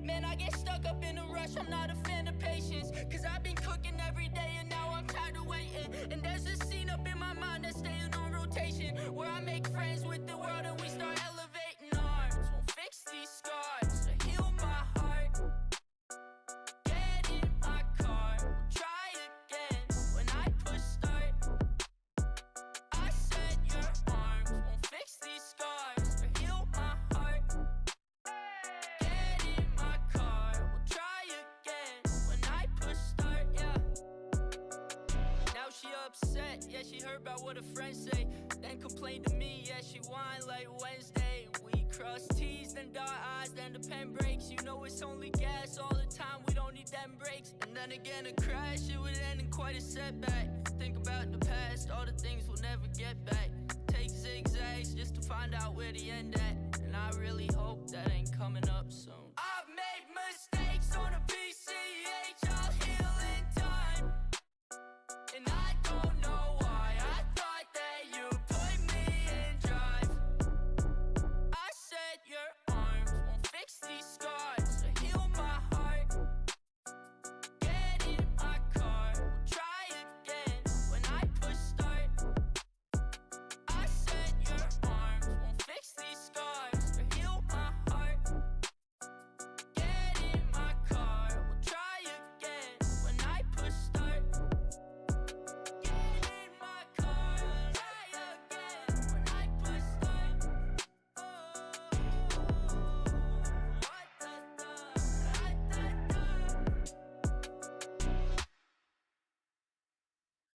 Man, I get stuck up in a rush, I'm not a fan of patience. Cause I've been cooking every day and now I'm tired of waiting. And there's a scene up in my mind that's staying on rotation, where I make friends with the world and we start elevating. Arms won't fix these scars or heal my heart. Get in my car, we'll try again. When I push start, I said your arms won't fix these scars or heal my heart. Get in my car, we'll try again. When I push start, yeah. Now she upset, yeah, she heard about what her friends say. Then complained to me, yeah, she whine like Wednesday. We cross T's, then dot I's, then the pen breaks. You know it's only gas all the time, we don't need them breaks. And then again a crash, it would end in quite a setback. Think about the past, all the things we'll never get back. Take zigzags just to find out where the end at. And I really hope that ain't coming up soon. I've made mistakes on a PC,